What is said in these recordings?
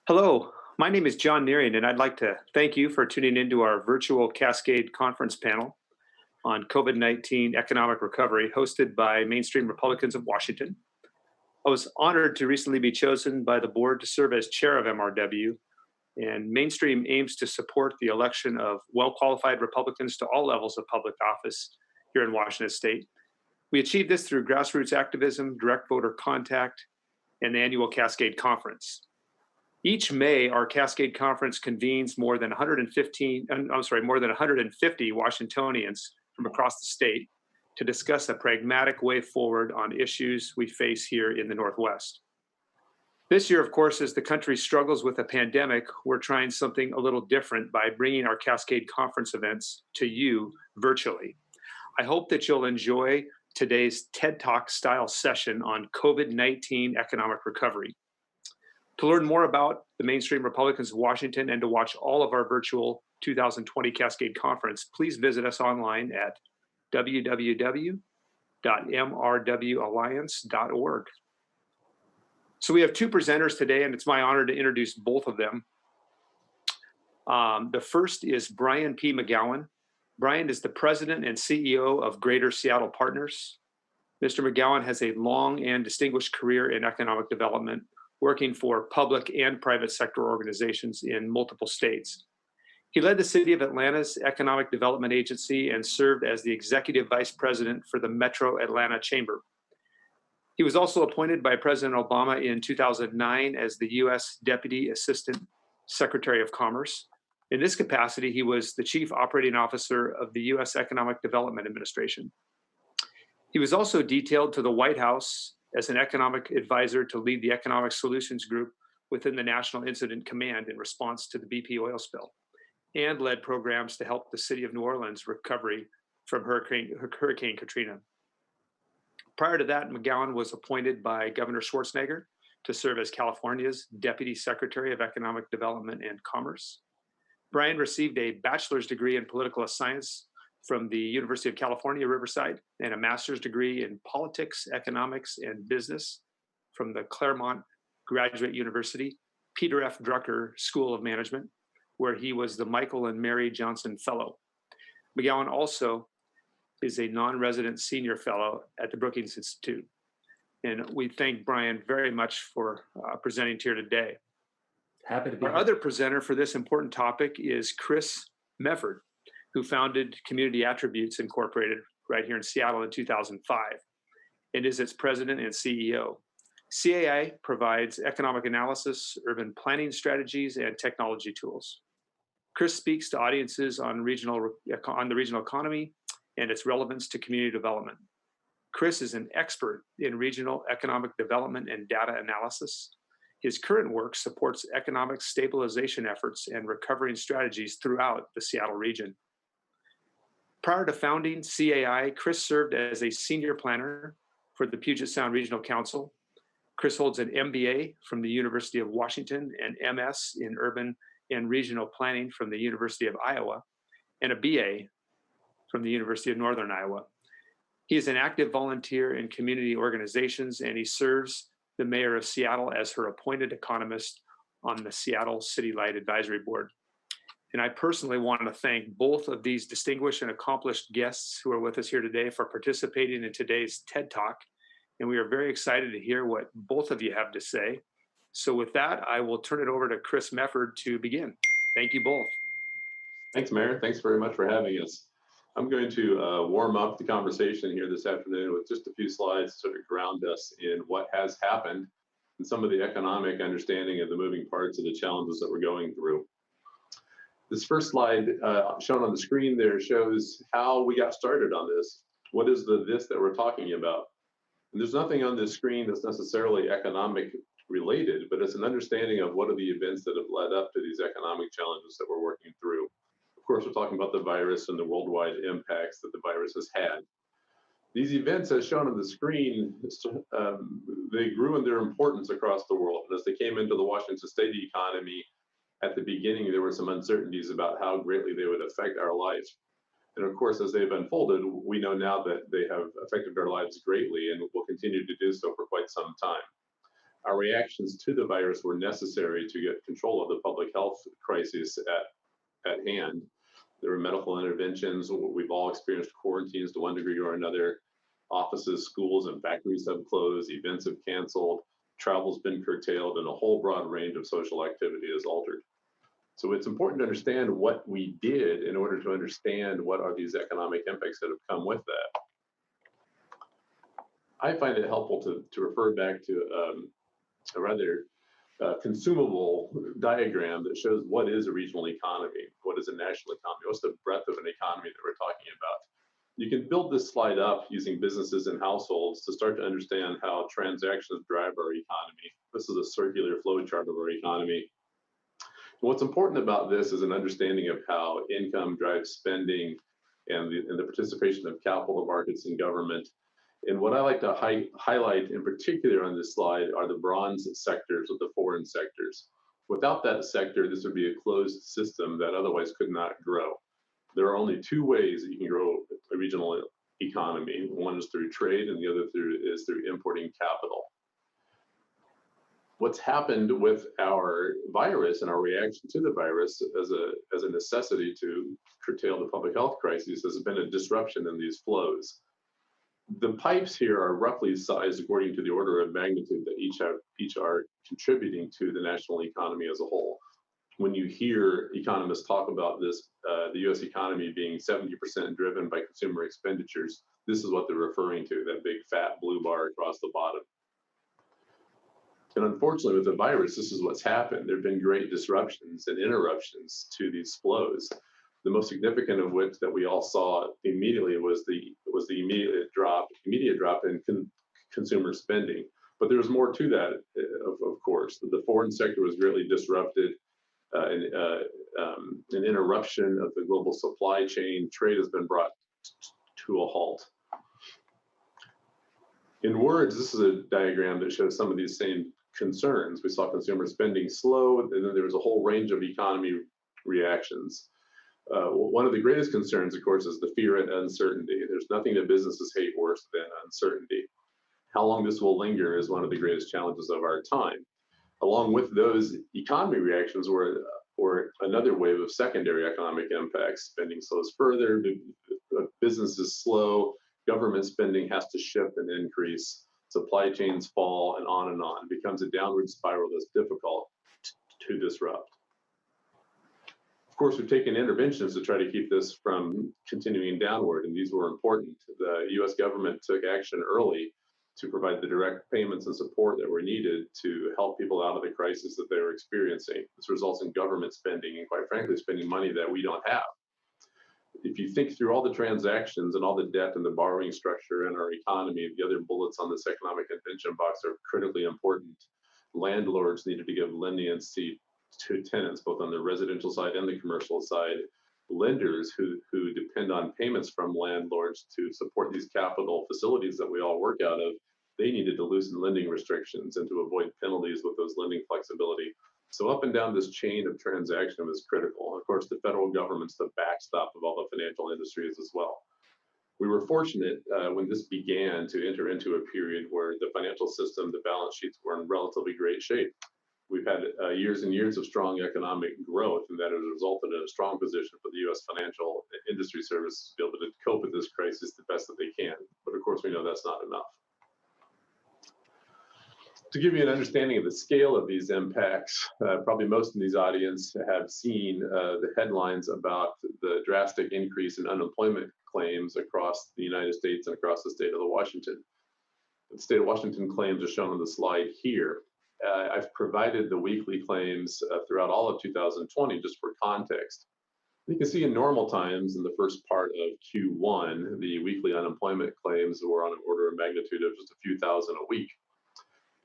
Hello, my name is John Nearing, and I'd like to thank you for tuning into our virtual Cascade conference panel on COVID-19 economic recovery hosted by Mainstream Republicans of Washington. I was honored to recently be chosen by the board to serve as chair of MRW, and Mainstream aims to support the election of well-qualified Republicans to all levels of public office here in Washington State. We achieve this through grassroots activism, direct voter contact, and the annual Cascade Conference. Each May, our Cascade Conference convenes more than 150 Washingtonians from across the state to discuss a pragmatic way forward on issues we face here in the Northwest. This year, of course, as the country struggles with a pandemic, we're trying something a little different by bringing our Cascade Conference events to you virtually. I hope that you'll enjoy today's TED Talk style session on COVID-19 economic recovery. To learn more about the Mainstream Republicans of Washington and to watch all of our virtual 2020 Cascade Conference, please visit us online at www.mrwalliance.org. So we have two presenters today, and it's my honor to introduce both of them. The first is Brian P. McGowan. Brian is the president and CEO of Greater Seattle Partners. Mr. McGowan has a long and distinguished career in economic development, working for public and private sector organizations in multiple states. He led the City of Atlanta's Economic Development Agency and served as the Executive Vice President for the Metro Atlanta Chamber. He was also appointed by President Obama in 2009 as the U.S. Deputy Assistant Secretary of Commerce. In this capacity, he was the Chief Operating Officer of the U.S. Economic Development Administration. He was also detailed to the White House as an economic advisor to lead the Economic Solutions Group within the National Incident Command in response to the BP oil spill, and led programs to help the city of New Orleans recovery from Hurricane Katrina. Prior to that, McGowan was appointed by Governor Schwarzenegger to serve as California's Deputy Secretary of Economic Development and Commerce. Brian received a bachelor's degree in political science from the University of California, Riverside, and a master's degree in politics, economics, and business from the Claremont Graduate University, Peter F. Drucker School of Management, where he was the Michael and Mary Johnson Fellow. McGowan also is a non-resident senior fellow at the Brookings Institute. And we thank Brian very much for presenting here today. Happy to be Our here. other presenter for this important topic is Chris Mefford, who founded Community Attributes Incorporated right here in Seattle in 2005, and is its president and CEO. CAI provides economic analysis, urban planning strategies, and technology tools. Chris speaks to audiences on the regional economy and its relevance to community development. Chris is an expert in regional economic development and data analysis. His current work supports economic stabilization efforts and recovery strategies throughout the Seattle region. Prior to founding CAI, Chris served as a senior planner for the Puget Sound Regional Council. Chris holds an MBA from the University of Washington and MS in Urban and Regional Planning from the University of Iowa, and a BA from the University of Northern Iowa. He is an active volunteer in community organizations, and he serves the mayor of Seattle as her appointed economist on the Seattle City Light Advisory Board. And I personally want to thank both of these distinguished and accomplished guests who are with us here today for participating in today's TED Talk. And we are very excited to hear what both of you have to say. So with that, I will turn it over to Chris Mefford to begin. Thank you both. Thanks, Mayor. Thanks very much for having us. I'm going to warm up the conversation here this afternoon with just a few slides to sort of ground us in what has happened and some of the economic understanding of the moving parts of the challenges that we're going through. This first slide shown on the screen there shows how we got started on this. What is the this that we're talking about? And there's nothing on this screen that's necessarily economic related, but it's an understanding of what are the events that have led up to these economic challenges that we're working through. Of course, we're talking about the virus and the worldwide impacts that the virus has had. These events, as shown on the screen, they grew in their importance across the world. And as they came into the Washington state economy, at the beginning, there were some uncertainties about how greatly they would affect our life. And of course, as they've unfolded, we know now that they have affected our lives greatly and will continue to do so for quite some time. Our reactions to the virus were necessary to get control of the public health crisis at hand. There were medical interventions. We've all experienced quarantines to one degree or another. Offices, schools, and factories have closed. Events have canceled. Travel's been curtailed, and a whole broad range of social activity is altered. So it's important to understand what we did in order to understand what are these economic impacts that have come with that. I find it helpful to refer back to a rather consumable diagram that shows what is a regional economy, what is a national economy, what's the breadth of an economy that we're talking about. You can build this slide up using businesses and households to start to understand how transactions drive our economy. This is a circular flow chart of our economy. What's important about this is an understanding of how income drives spending and the participation of capital markets and government. And what I like to highlight in particular on this slide are the bronze sectors of the foreign sectors. Without that sector, this would be a closed system that otherwise could not grow. There are only two ways that you can grow a regional economy. One is through trade and the other is through importing capital. What's happened with our virus and our reaction to the virus as a necessity to curtail the public health crisis has been a disruption in these flows. The pipes here are roughly sized according to the order of magnitude that each are contributing to the national economy as a whole. When you hear economists talk about this, the US economy being 70% driven by consumer expenditures, this is what they're referring to, that big fat blue bar across the bottom. And unfortunately, with the virus, this is what's happened. There have been great disruptions and interruptions to these flows. The most significant of which that we all saw immediately was the immediate drop in consumer spending. But there was more to that, of course. The foreign sector was greatly disrupted. An interruption of the global supply chain. Trade has been brought to a halt. In words, this is a diagram that shows some of these same concerns. We saw consumer spending slow, and then there was a whole range of economy reactions. One of the greatest concerns, of course, is the fear and uncertainty. There's nothing that businesses hate worse than uncertainty. How long this will linger is one of the greatest challenges of our time. Along with those economy reactions were another wave of secondary economic impacts. Spending slows further, businesses slow, government spending has to shift and increase, supply chains fall, and on and on. It becomes a downward spiral that's difficult to disrupt. Of course, we've taken interventions to try to keep this from continuing downward, and these were important. The US government took action early to provide the direct payments and support that were needed to help people out of the crisis that they were experiencing. This results in government spending and, quite frankly, spending money that we don't have. If you think through all the transactions and all the debt and the borrowing structure in our economy, the other bullets on this economic intervention box are critically important. Landlords needed to give leniency to tenants, both on the residential side and the commercial side. Lenders who depend on payments from landlords to support these capital facilities that we all work out of, they needed to loosen lending restrictions and to avoid penalties with those lending flexibility. So up and down this chain of transaction was critical. Of course, the federal government's the backstop of all the financial industries as well. We were fortunate when this began to enter into a period where the financial system, the balance sheets were in relatively great shape. We've had years and years of strong economic growth, and that has resulted in a strong position for the U.S. financial industry services to be able to cope with this crisis the best that they can. But of course, we know that's not enough. To give you an understanding of the scale of these impacts, probably most in these audience have seen the headlines about the drastic increase in unemployment claims across the United States and across the state of Washington. The state of Washington claims are shown on the slide here. I've provided the weekly claims throughout all of 2020 just for context. You can see in normal times in the first part of Q1, the weekly unemployment claims were on an order of magnitude of just a few thousand a week.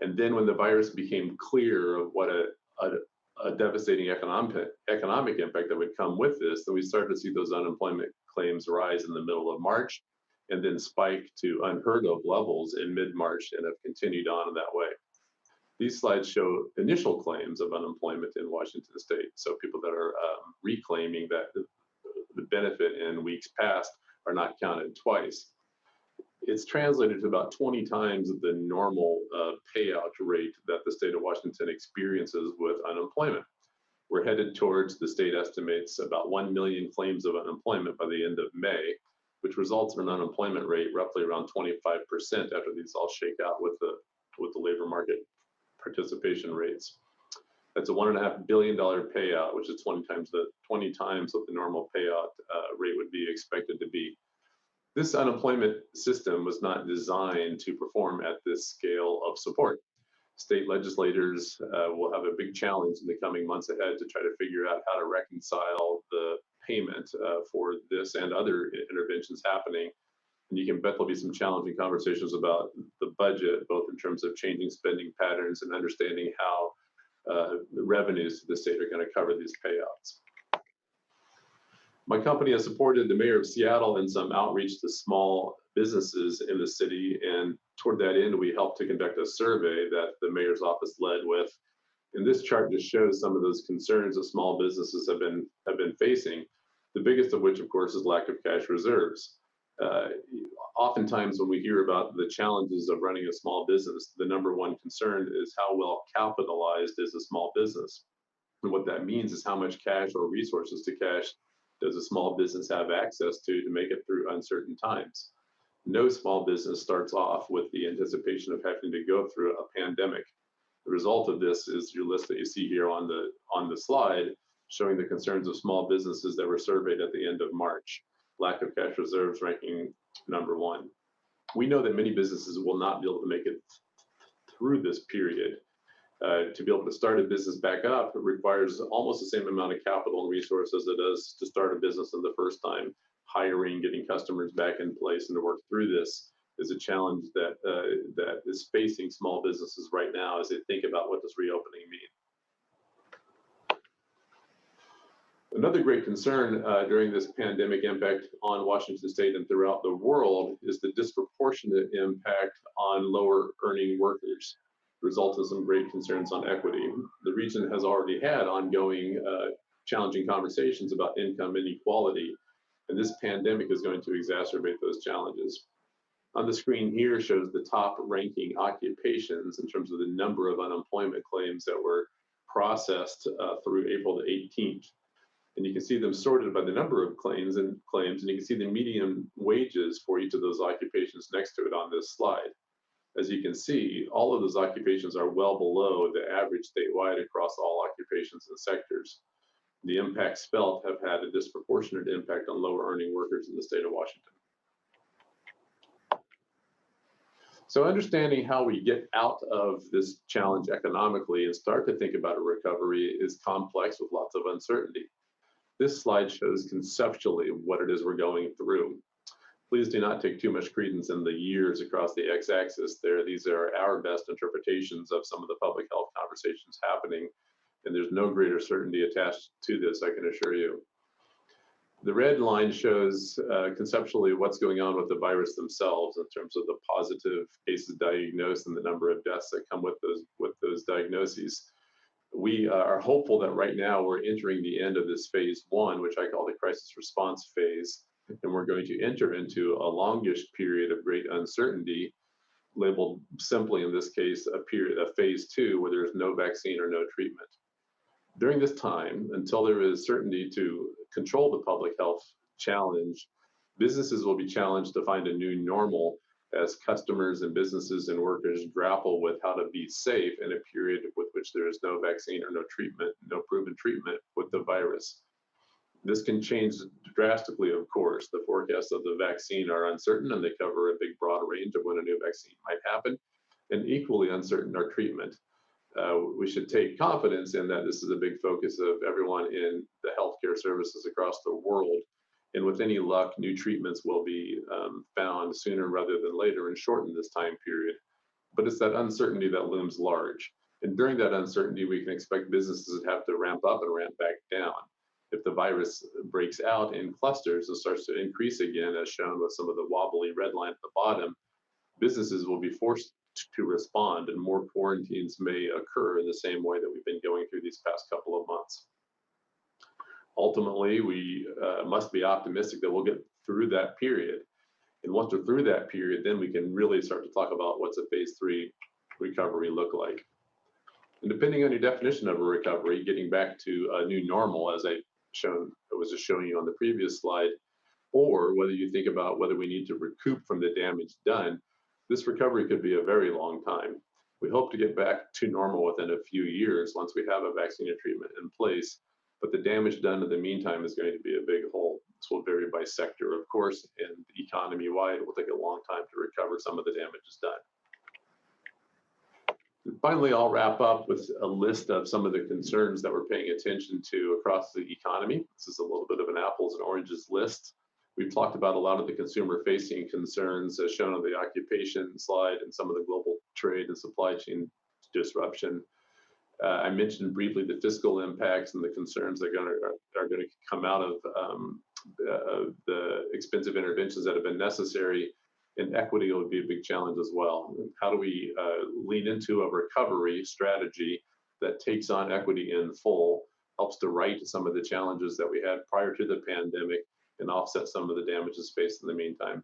And then when the virus became clear of what a devastating economic impact that would come with this, then we started to see those unemployment claims rise in the middle of March and then spike to unheard of levels in mid-March and have continued on in that way. These slides show initial claims of unemployment in Washington state. So people that are reclaiming that the benefit in weeks past are not counted twice. it's translated to about 20 times the normal payout rate that the state of Washington experiences with unemployment. We're headed towards, the state estimates, about 1 million claims of unemployment by the end of May, which results in an unemployment rate roughly around 25% after these all shake out with the labor market participation rates. That's a $1.5 billion payout, which is 20 times what the normal payout rate would be expected to be. This unemployment system was not designed to perform at this scale of support. State legislators will have a big challenge in the coming months ahead to try to figure out how to reconcile the payment for this and other interventions happening. And you can bet there'll be some challenging conversations about the budget, both in terms of changing spending patterns and understanding how the revenues to the state are going to cover these payouts. My company has supported the mayor of Seattle in some outreach to small businesses in the city, and toward that end, we helped to conduct a survey that the mayor's office led with. And this chart just shows some of those concerns that small businesses have been facing. The biggest of which, of course, is lack of cash reserves. Oftentimes, when we hear about the challenges of running a small business, the number one concern is how well capitalized is a small business. And what that means is how much cash or resources to cash does a small business have access to make it through uncertain times. No small business starts off with the anticipation of having to go through a pandemic. The result of this is your list that you see here on the slide, showing the concerns of small businesses that were surveyed at the end of March. Lack of cash reserves ranking number one. We know that many businesses will not be able to make it through this period. To be able to start a business back up, it requires almost the same amount of capital and resources as it does to start a business in the first time. Hiring, getting customers back in place, and to work through this is a challenge that is facing small businesses right now as they think about what does reopening mean. Another great concern during this pandemic impact on Washington State and throughout the world is the disproportionate impact on lower earning workers. Result in some great concerns on equity. The region has already had ongoing challenging conversations about income inequality, and this pandemic is going to exacerbate those challenges. On the screen here shows the top ranking occupations in terms of the number of unemployment claims that were processed through April the 18th. And you can see them sorted by the number of claims, and you can see the median wages for each of those occupations next to it on this slide. As you can see, all of those occupations are well below the average statewide across all occupations and sectors. The impacts felt have had a disproportionate impact on lower earning workers in the state of Washington. So understanding how we get out of this challenge economically and start to think about a recovery is complex with lots of uncertainty. This slide shows conceptually what it is we're going through. Please do not take too much credence in the years across the x-axis there. These are our best interpretations of some of the public health conversations happening, and there's no greater certainty attached to this, I can assure you. The red line shows conceptually what's going on with the virus themselves in terms of the positive cases diagnosed and the number of deaths that come with those diagnoses. We are hopeful that right now we're entering the end of this phase one, which I call the crisis response phase. And we're going to enter into a longish period of great uncertainty, labeled simply in this case a phase two, where there is no vaccine or no treatment. During this time, until there is certainty to control the public health challenge, businesses will be challenged to find a new normal as customers and businesses and workers grapple with how to be safe in a period with which there is no vaccine or no treatment, no proven treatment with the virus. This can change drastically, of course. The forecasts of the vaccine are uncertain, and they cover a big, broad range of when a new vaccine might happen, and equally uncertain are treatment. We should take confidence in that this is a big focus of everyone in the healthcare services across the world. And with any luck, new treatments will be found sooner rather than later and shorten this time period. But it's that uncertainty that looms large. And during that uncertainty, we can expect businesses to have to ramp up and ramp back down. If the virus breaks out in clusters and starts to increase again, as shown with some of the wobbly red line at the bottom, businesses will be forced to respond, and more quarantines may occur in the same way that we've been going through these past couple of months. Ultimately, we must be optimistic that we'll get through that period. And once we're through that period, then we can really start to talk about what's a phase 3 recovery look like. And depending on your definition of a recovery, getting back to a new normal, as I was just showing you on the previous slide, or whether you think about whether we need to recoup from the damage done, this recovery could be a very long time. We hope to get back to normal within a few years once we have a vaccine or treatment in place, but the damage done in the meantime is going to be a big hole. This will vary by sector, of course, and economy-wide, it will take a long time to recover some of the damages done. And finally, I'll wrap up with a list of some of the concerns that we're paying attention to across the economy. This is a little bit of an apples and oranges list. We've talked about a lot of the consumer-facing concerns as shown on the occupation slide and some of the global trade and supply chain disruption. I mentioned briefly the fiscal impacts and the concerns that are going to come out of the expensive interventions that have been necessary, and equity will be a big challenge as well. How do we lean into a recovery strategy that takes on equity in full, helps to right some of the challenges that we had prior to the pandemic, and offset some of the damages faced in the meantime?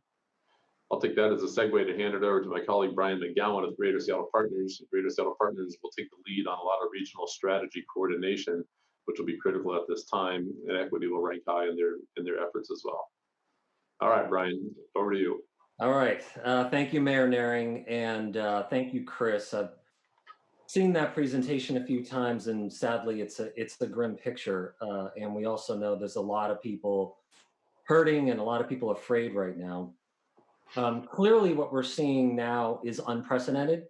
I'll take that as a segue to hand it over to my colleague, Brian McGowan of Greater Seattle Partners. Greater Seattle Partners will take the lead on a lot of regional strategy coordination, which will be critical at this time, and equity will rank high in their efforts as well. All right, Brian, over to you. All right. Thank you, Mayor Naring, and thank you, Chris. I've seen that presentation a few times, and sadly, it's a grim picture. And we also know there's a lot of people hurting and a lot of people afraid right now. Clearly, what we're seeing now is unprecedented,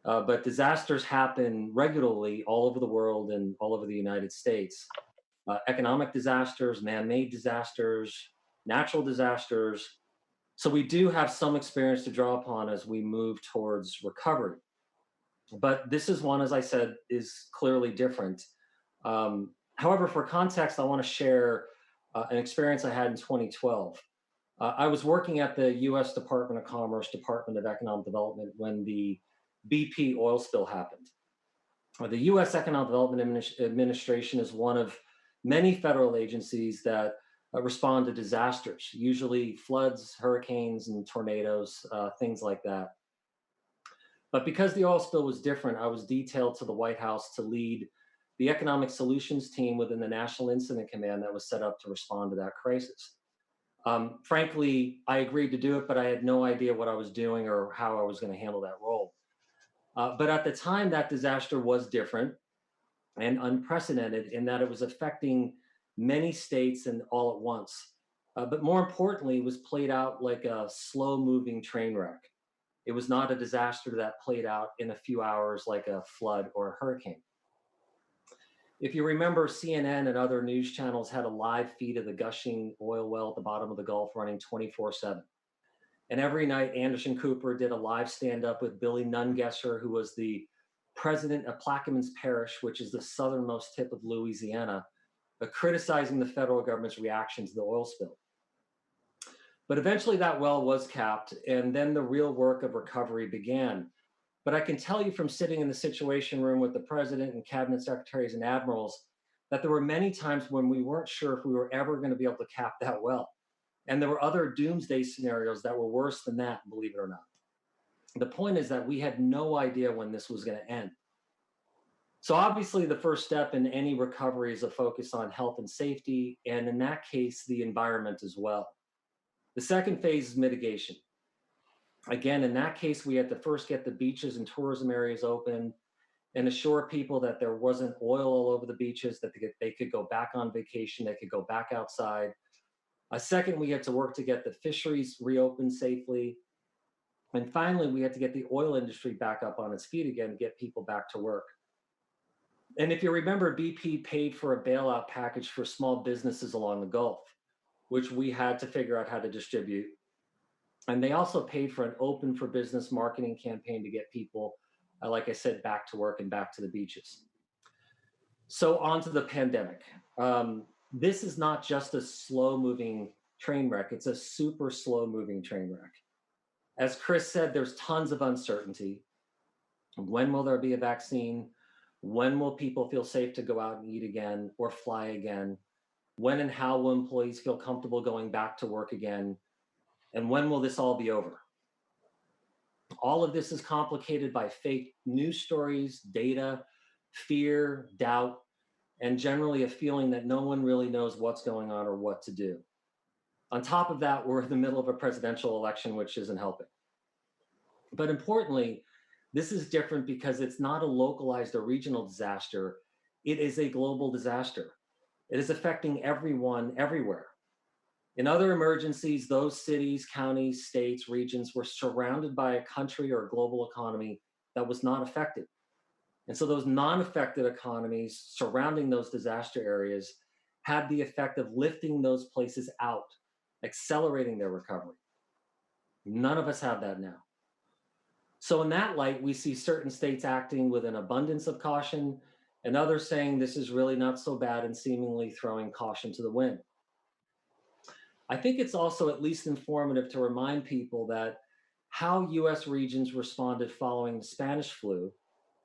but disasters happen regularly all over the world and all over the United States. Economic disasters, man-made disasters, natural disasters. So we do have some experience to draw upon as we move towards recovery. But this is one, as I said, is clearly different. However, for context, I want to share an experience I had in 2012. I was working at the U.S. Department of Commerce, Department of Economic Development, when the BP oil spill happened. The U.S. Economic Development Administration is one of many federal agencies that respond to disasters, usually floods, hurricanes, and tornadoes, things like that. But because the oil spill was different, I was detailed to the White House to lead the economic solutions team within the National Incident Command that was set up to respond to that crisis. Frankly, I agreed to do it, but I had no idea what I was doing or how I was going to handle that role. But at the time, that disaster was different and unprecedented in that it was affecting many states and all at once. But more importantly, it was played out like a slow-moving train wreck. It was not a disaster that played out in a few hours like a flood or a hurricane. If you remember, CNN and other news channels had a live feed of the gushing oil well at the bottom of the Gulf running 24/7. And every night, Anderson Cooper did a live stand-up with Billy Nungesser, who was the president of Plaquemines Parish, which is the southernmost tip of Louisiana, criticizing the federal government's reaction to the oil spill. But eventually that well was capped, and then the real work of recovery began. But I can tell you from sitting in the Situation Room with the president and cabinet secretaries and admirals that there were many times when we weren't sure if we were ever going to be able to cap that well. And there were other doomsday scenarios that were worse than that, believe it or not. The point is that we had no idea when this was going to end. So obviously the first step in any recovery is a focus on health and safety, and in that case, the environment as well. The second phase is mitigation. Again, in that case, we had to first get the beaches and tourism areas open and assure people that there wasn't oil all over the beaches, that they could go back on vacation, they could go back outside. Second, we had to work to get the fisheries reopened safely. And finally, we had to get the oil industry back up on its feet again, get people back to work. And if you remember, BP paid for a bailout package for small businesses along the Gulf, which we had to figure out how to distribute. And they also paid for an open for business marketing campaign to get people, like I said, back to work and back to the beaches. So on to the pandemic. This is not just a slow moving train wreck, it's a super slow moving train wreck. As Chris said, there's tons of uncertainty. When will there be a vaccine? When will people feel safe to go out and eat again or fly again? When and how will employees feel comfortable going back to work again? And when will this all be over? All of this is complicated by fake news stories, data, fear, doubt, and generally a feeling that no one really knows what's going on or what to do. On top of that, we're in the middle of a presidential election, which isn't helping. But importantly, this is different because it's not a localized or regional disaster. It is a global disaster. It is affecting everyone everywhere. In other emergencies, those cities, counties, states, regions were surrounded by a country or a global economy that was not affected. And so those non-affected economies surrounding those disaster areas had the effect of lifting those places out, accelerating their recovery. None of us have that now. So in that light, we see certain states acting with an abundance of caution and others saying this is really not so bad and seemingly throwing caution to the wind. I think it's also at least informative to remind people that how US regions responded following the Spanish flu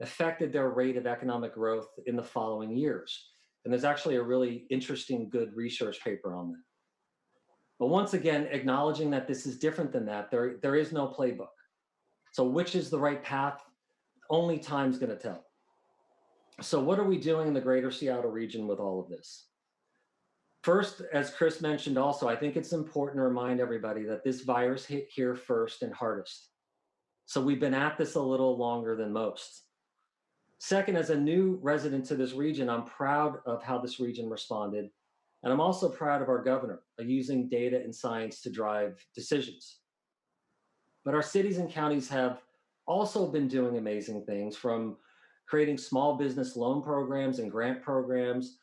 affected their rate of economic growth in the following years. And there's actually a really interesting, good research paper on that. But once again, acknowledging that this is different than that, there is no playbook. So which is the right path? Only time's gonna tell. So what are we doing in the greater Seattle region with all of this? First, as Chris mentioned also, I think it's important to remind everybody that this virus hit here first and hardest. So we've been at this a little longer than most. Second, as a new resident to this region, I'm proud of how this region responded. And I'm also proud of our governor using data and science to drive decisions. But our cities and counties have also been doing amazing things, from creating small business loan programs and grant programs,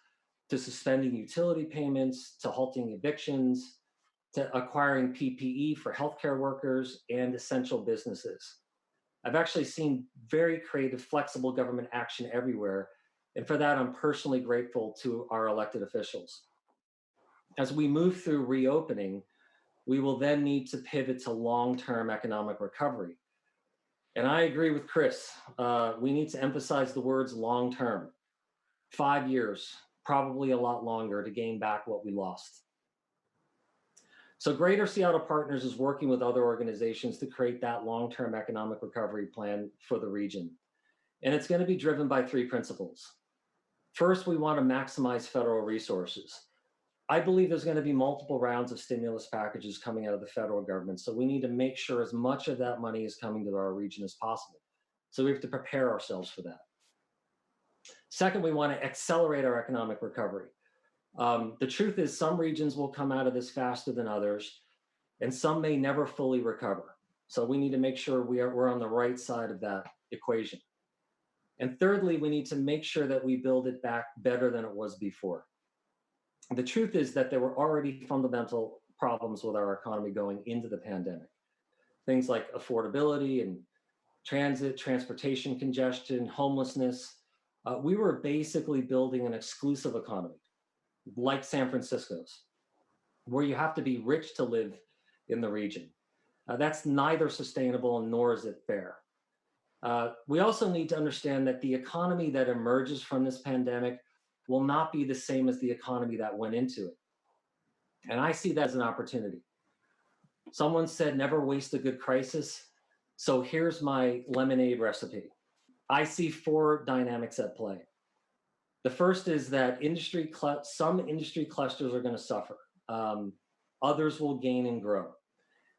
to suspending utility payments, to halting evictions, to acquiring PPE for healthcare workers and essential businesses. I've actually seen very creative, flexible government action everywhere. And for that, I'm personally grateful to our elected officials. As we move through reopening, we will then need to pivot to long-term economic recovery. And I agree with Chris. We need to emphasize the words long-term. 5 years, probably a lot longer, to gain back what we lost. So Greater Seattle Partners is working with other organizations to create that long-term economic recovery plan for the region. And it's going to be driven by 3 principles. First, we want to maximize federal resources. I believe there's going to be multiple rounds of stimulus packages coming out of the federal government. So we need to make sure as much of that money is coming to our region as possible. So we have to prepare ourselves for that. Second, we want to accelerate our economic recovery. The truth is some regions will come out of this faster than others, and some may never fully recover. So we need to make sure we're on the right side of that equation. And thirdly, we need to make sure that we build it back better than it was before. The truth is that there were already fundamental problems with our economy going into the pandemic. Things like affordability and transit, transportation congestion, homelessness. We were basically building an exclusive economy, like San Francisco's, where you have to be rich to live in the region. That's neither sustainable nor is it fair. We also need to understand that the economy that emerges from this pandemic will not be the same as the economy that went into it. And I see that as an opportunity. Someone said, never waste a good crisis. So here's my lemonade recipe. I see 4 dynamics at play. The first is that some industry clusters are going to suffer. Others will gain and grow.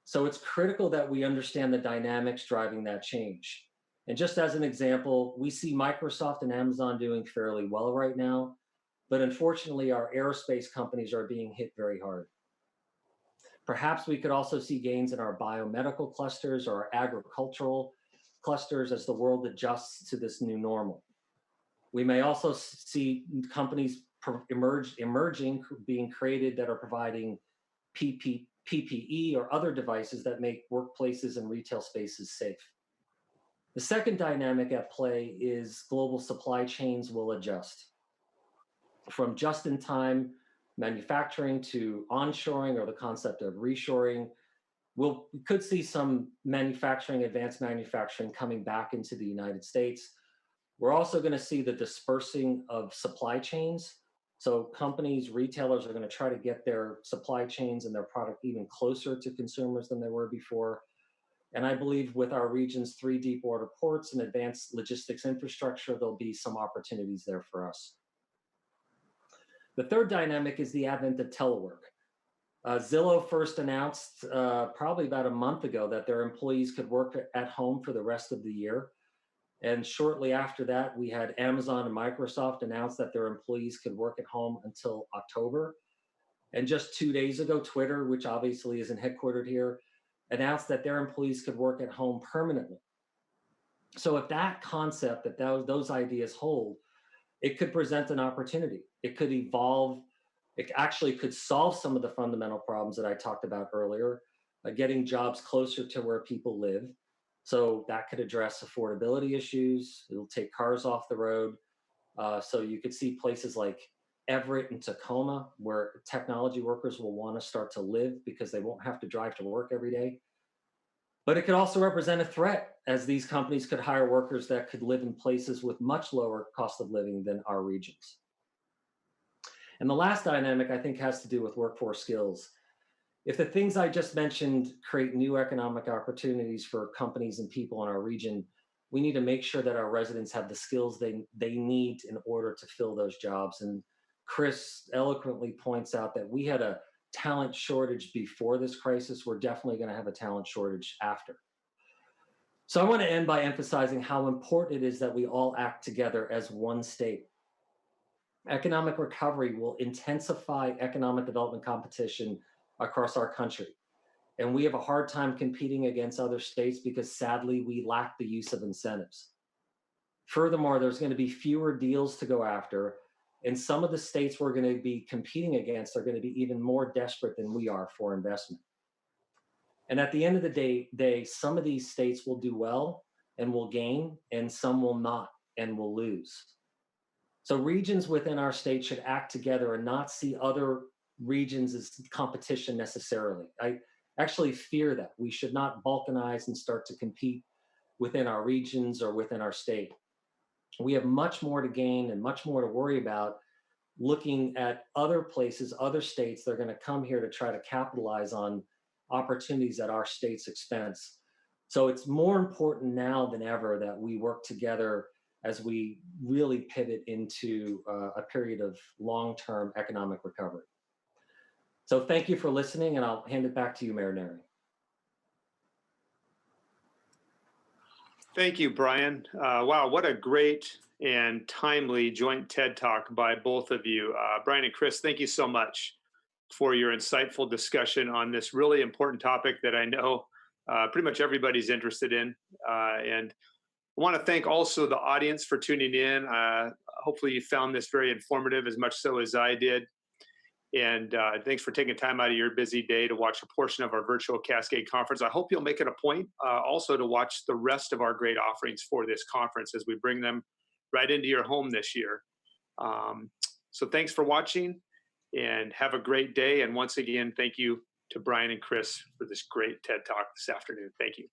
So it's critical that we understand the dynamics driving that change. And just as an example, we see Microsoft and Amazon doing fairly well right now, but unfortunately our aerospace companies are being hit very hard. Perhaps we could also see gains in our biomedical clusters or our agricultural clusters as the world adjusts to this new normal. We may also see companies emerging, being created that are providing PPE or other devices that make workplaces and retail spaces safe. The second dynamic at play is global supply chains will adjust. From just-in-time manufacturing to onshoring, or the concept of reshoring, we could see some manufacturing, advanced manufacturing coming back into the United States. We're also going to see the dispersing of supply chains. So companies, retailers are going to try to get their supply chains and their product even closer to consumers than they were before. And I believe with our region's 3 deep water ports and advanced logistics infrastructure, there'll be some opportunities there for us. The third dynamic is the advent of telework. Zillow first announced probably about a month ago that their employees could work at home for the rest of the year. And shortly after that, we had Amazon and Microsoft announce that their employees could work at home until October. And just 2 days ago, Twitter, which obviously isn't headquartered here, announced that their employees could work at home permanently. So if that concept, that those ideas hold, it could present an opportunity. It could evolve. It actually could solve some of the fundamental problems that I talked about earlier, getting jobs closer to where people live. So that could address affordability issues. It'll take cars off the road. So you could see places like Everett and Tacoma, where technology workers will want to start to live because they won't have to drive to work every day. But it could also represent a threat, as these companies could hire workers that could live in places with much lower cost of living than our regions. And the last dynamic, I think, has to do with workforce skills. If the things I just mentioned create new economic opportunities for companies and people in our region, we need to make sure that our residents have the skills they need in order to fill those jobs. And Chris eloquently points out that we had a talent shortage before this crisis. We're definitely going to have a talent shortage after. So I want to end by emphasizing how important it is that we all act together as one state. Economic recovery will intensify economic development competition across our country. And we have a hard time competing against other states because sadly, we lack the use of incentives. Furthermore, there's going to be fewer deals to go after, and some of the states we're going to be competing against are going to be even more desperate than we are for investment. And at the end of the day, some of these states will do well and will gain, and some will not and will lose. So regions within our state should act together and not see other regions as competition necessarily. I actually fear that. We should not balkanize and start to compete within our regions or within our state. We have much more to gain and much more to worry about looking at other places, other states that are going to come here to try to capitalize on opportunities at our state's expense. So it's more important now than ever that we work together as we really pivot into a period of long-term economic recovery. So thank you for listening, and I'll hand it back to you, Mayor Neri. Thank you, Brian. Wow, what a great and timely joint TED Talk by both of you. Brian and Chris, thank you so much for your insightful discussion on this really important topic that I know pretty much everybody's interested in. And I want to thank also the audience for tuning in. Hopefully you found this very informative, as much so as I did. And thanks for taking time out of your busy day to watch a portion of our virtual Cascade conference. I hope you'll make it a point also to watch the rest of our great offerings for this conference as we bring them right into your home this year. So thanks for watching and have a great day. And once again, thank you to Brian and Chris for this great TED Talk this afternoon. Thank you.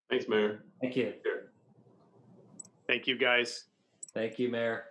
Thanks, Mayor. Thank you. Thank you, guys. Thank you, Mayor.